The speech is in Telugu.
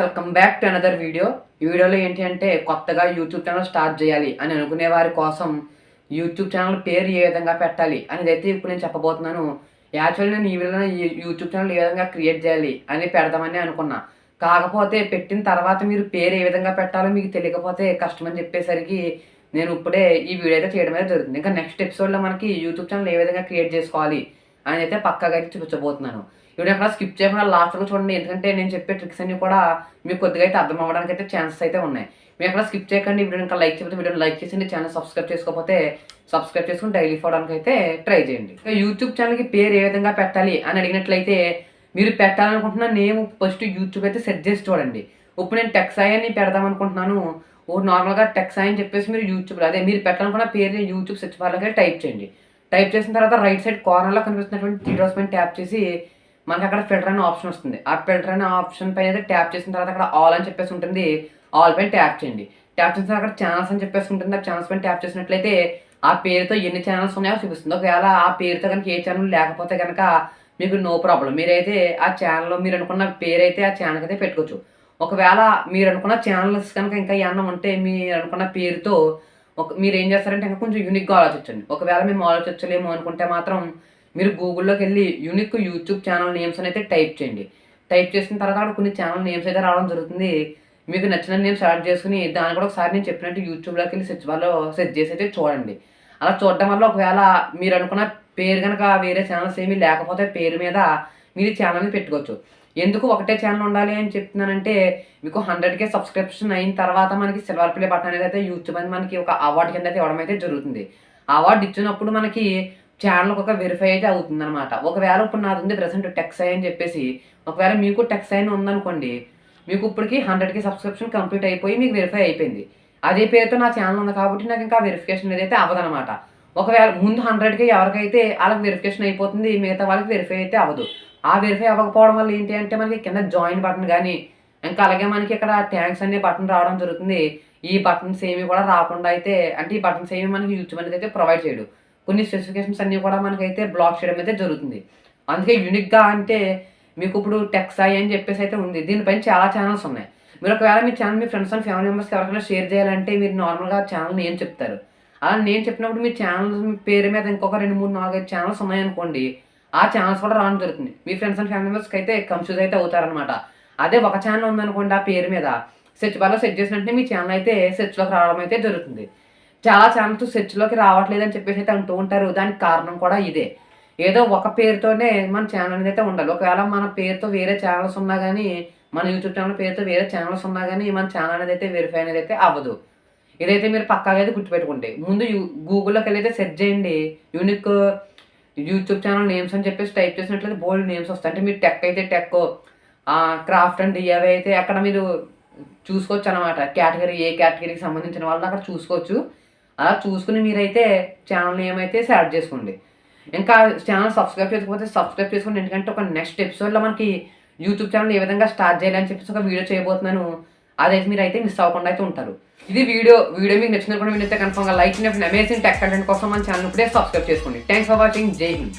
Welcome back to another video. ఈ వీడియోలో ఏంటి అంటే కొత్తగా యూట్యూబ్ ఛానల్ స్టార్ట్ చేయాలి అని అనుకునే వారి కోసం యూట్యూబ్ ఛానల్ పేరు ఏ విధంగా పెట్టాలి అనేది అయితే ఇప్పుడు నేను చెప్పబోతున్నాను. యాక్చువల్లీ నేను ఈ వీడియోలో యూట్యూబ్ ఛానల్ ఏ విధంగా క్రియేట్ చేయాలి అని పెడదామని అనుకున్నా. కాకపోతే పెట్టిన తర్వాత మీరు పేరు ఏ విధంగా పెట్టాలో మీకు తెలియకపోతే కష్టం అని చెప్పేసరికి నేను ఇప్పుడే ఈ వీడియో అయితే చేయడం అయితే జరుగుతుంది. ఇంకా నెక్స్ట్ ఎపిసోడ్లో మనకి యూట్యూబ్ ఛానల్ ఏ విధంగా క్రియేట్ చేసుకోవాలి అని అయితే పక్కాగా అయితే చూపించబోతున్నాను. ఇప్పుడు అక్కడ స్కిప్ చేయకుండా లాస్ట్లో చూడండి, ఎందుకంటే నేను చెప్పే ట్రిక్స్ అన్ని కూడా మీకు కొద్దిగా అయితే అర్థం అవ్వడానికి అయితే ఛాన్సెస్ అయితే ఉన్నాయి. మీరు అక్కడ స్కిప్ చేయకండి. వీడియో ఇంకా లైక్ చేయకపోతే వీడియోని లైక్ చేసి ఛానల్ సబ్స్క్రైబ్ చేసుకోకపోతే సబ్స్క్రైబ్ చేసుకుని డైలీ ఫోవడానికి అయితే ట్రై చేయండి. యూట్యూబ్ ఛానల్కి పేరు ఏ విధంగా పెట్టాలి అని అడిగినట్లయితే మీరు పెట్టాలనుకుంటున్న నేమ్ ఫస్ట్ యూట్యూబ్ అయితే సెర్చ్ చేసి చూడండి. ఇప్పుడు నేను టెక్సాయి అని పెడదాం అనుకుంటున్నాను. నార్మల్గా టెక్సాయి అని చెప్పేసి మీరు యూట్యూబ్లో అదే మీరు పెట్టాలనుకున్న పేరు యూట్యూబ్ సెర్చ్ బార్లోకి టైప్ చేయండి. టైప్ చేసిన తర్వాత రైట్ సైడ్ కార్నర్లో కనిపిస్తున్నటువంటి త్రీ డాట్స్ పైన ట్యాప్ చేసి మనకి అక్కడ ఫిల్టర్ అనే ఆప్షన్ వస్తుంది. ఆ ఫిల్టర్ అనే ఆప్షన్ పైన అయితే ట్యాప్ చేసిన తర్వాత అక్కడ ఆల్ అని చెప్పేసి ఉంటుంది. ఆల్ పైన ట్యాప్ చేయండి. ట్యాప్ చేసిన అక్కడ ఛానల్స్ అని చెప్పేసి ఉంటుంది. ఆ ఛానల్స్ పైన ట్యాప్ చేసినట్లయితే ఆ పేరుతో ఎన్ని ఛానల్స్ ఉన్నాయో చూపిస్తుంది. ఒకవేళ ఆ పేరుతో కనుక ఏ ఛానల్ లేకపోతే కనుక మీకు నో ప్రాబ్లం, మీరైతే ఆ ఛానల్లో మీరు అనుకున్న పేరు అయితే ఆ ఛానల్కి అయితే పెట్టుకోవచ్చు. ఒకవేళ మీరు అనుకున్న ఛానల్స్ కనుక ఇంకా ఏమన్నా ఉంటే మీరు అనుకున్న పేరుతో మీరు ఏం చేస్తారంటే ఇంకా కొంచెం యూనిక్గా ఆలోచించండి. ఒకవేళ మేము ఆలోచించలేము అనుకుంటే మాత్రం మీరు గూగుల్లోకి వెళ్ళి యూనిక్ యూట్యూబ్ ఛానల్ నేమ్స్ అని అయితే టైప్ చేయండి. టైప్ చేసిన తర్వాత అక్కడ కొన్ని ఛానల్ నేమ్స్ అయితే రావడం జరుగుతుంది. మీకు నచ్చిన నేమ్ సెలెక్ట్ చేసుకుని దాన్ని కూడా ఒకసారి నేను చెప్పినట్టు యూట్యూబ్లోకి వెళ్ళి సెర్చ్ బార్లో సెర్చ్ చేసి అయితే చూడండి. అలా చూడడం వల్ల ఒకవేళ మీరు అనుకున్న పేరు కనుక వేరే ఛానల్స్ ఏమీ లేకపోతే పేరు మీద మీరు ఛానల్ని పెట్టుకోవచ్చు. ఎందుకు ఒకటే ఛానల్ ఉండాలి అని చెప్తున్నానంటే మీకు 100K సబ్స్క్రిప్షన్ అయిన తర్వాత మనకి సిల్వర్ ప్లే బటన్ అనేది అయితే యూట్యూబ్ అని మనకి ఒక అవార్డు కింద అయితే ఇవ్వడం అయితే జరుగుతుంది. అవార్డు ఇచ్చినప్పుడు మనకి ఛానల్ ఒక వెరిఫై అయితే అవుతుంది అనమాట. ఒకవేళ ఇప్పుడు నాది ఉంది ప్రెసెంట్ టెక్సాయి అని చెప్పేసి, ఒకవేళ మీకు టెక్సాయి ఉందనుకోండి, మీకు ఇప్పటికి 100K సబ్స్క్రిప్షన్ కంప్లీట్ అయిపోయి మీకు వెరిఫై అయిపోయింది. అదే పేరుతో నా ఛానల్ ఉంది కాబట్టి నాకు ఇంకా వెరిఫికేషన్ అనేది అయితే అవ్వదనమాట. ఒకవేళ ముందు 100K ఎవరికైతే వాళ్ళకి వెరిఫికేషన్ అయిపోతుంది, మిగతా వాళ్ళకి వెరిఫై అయితే అవ్వదు. ఆ వెరిఫై అవ్వకపోవడం వల్ల ఏంటి అంటే మనకి కింద జాయిన్ బటన్ కానీ ఇంకా అలాగే మనకి ఇక్కడ థ్యాంక్స్ అనే బటన్ రావడం జరుగుతుంది. ఈ బటన్స్ ఏమి కూడా రాకుండా అయితే అంటే ఈ బటన్స్ ఏమి మనకి యూట్యూబ్ అనేది అయితే ప్రొవైడ్ చేయడు. కొన్ని స్పెసిఫికేషన్స్ అన్నీ కూడా మనకైతే బ్లాక్ చేయడం అయితే జరుగుతుంది. అందుకే యూనిక్గా అంటే మీకు ఇప్పుడు టెక్సాయి అని చెప్పేసి అయితే ఉంది. దీనిపైన చాలా ఛానల్స్ ఉన్నాయి. మీరు ఒకవేళ మీ ఛానల్ మీ ఫ్రెండ్స్ అండ్ ఫ్యామిలీ మెంబర్స్కి ఎవరికైనా షేర్ చేయాలంటే మీరు నార్మల్గా ఛానల్ నేమ్ చెప్తారు. అలా నేను చెప్పినప్పుడు మీ ఛానల్ మీ పేరు మీద ఇంకొక 2, 3, 4, 5 ఛానల్స్ ఉన్నాయనుకోండి, ఆ ఛానల్స్ కూడా రావడం జరుగుతుంది. మీ ఫ్రెండ్స్ అండ్ ఫ్యామిలీ మెంబర్స్కి అయితే కన్ఫ్యూజ్ అయితే అవుతారనమాట. అదే ఒక ఛానల్ ఉందనుకోండి, ఆ పేరు మీద సెర్చ్ బార్లో సెర్చ్ చేసినట్టే మీ ఛానల్ అయితే సెర్చ్లోకి రావడం అయితే జరుగుతుంది. చాలా ఛానల్స్ సెర్చ్లోకి రావట్లేదు అని చెప్పేసి అయితే అంటూ ఉంటారు. దానికి కారణం కూడా ఇదే. ఏదో ఒక పేరుతోనే మన ఛానల్ అనేది అయితే ఉండాలి. ఒకవేళ మన పేరుతో వేరే ఛానల్స్ ఉన్నా కానీ, మన యూట్యూబ్ ఛానల్ పేరుతో వేరే ఛానల్స్ ఉన్నా కానీ మన ఛానల్ అనేది అయితే వెరిఫై అనేది అయితే అవ్వదు. ఇదైతే మీరు పక్కాగా అయితే గుర్తుపెట్టుకోండి. ముందు గూగుల్లోకి వెళ్ళి అయితే సెర్చ్ చేయండి. యూనిక్ యూట్యూబ్ ఛానల్ నేమ్స్ అని చెప్పేసి టైప్ చేసినట్లయితే బోల్డ్ నేమ్స్ వస్తాయి. అంటే మీరు టెక్ అయితే టెక్, క్రాఫ్ట్ అండ్ డిఐవై అయితే అక్కడ మీరు చూసుకోవచ్చు అనమాట. కేటగిరీ ఏ కేటగిరీకి సంబంధించిన వాళ్ళని అక్కడ చూసుకోవచ్చు. అలా చూసుకుని మీరైతే ఛానల్ నేమ్ అయితే సెలెక్ట్ చేసుకోండి. ఇంకా ఛానల్ సబ్స్క్రైబ్ చేసుకోకపోతే సబ్స్క్రైబ్ చేసుకోండి. ఎందుకంటే ఒక నెక్స్ట్ ఎపిసోడ్లో మనకి యూట్యూబ్ ఛానల్ ఏ విధంగా స్టార్ట్ చేయాలని చెప్పేసి ఒక వీడియో చేయబోతున్నాను. అదైతే మీరు అయితే మిస్ అవ్వకుండా అయితే ఉంటారు. ఇది వీడియో మీకు నచ్చినప్పుడు మీరు అయితే కన్ఫర్మ్గా లైక్ చేయండి. అమేజింగ్ టెక్ కంటెంట్ కోసం మన ఛానల్ ఇప్పుడే సబ్స్క్రైబ్ చేసుకోండి. Thanks for watching. జై హింద్.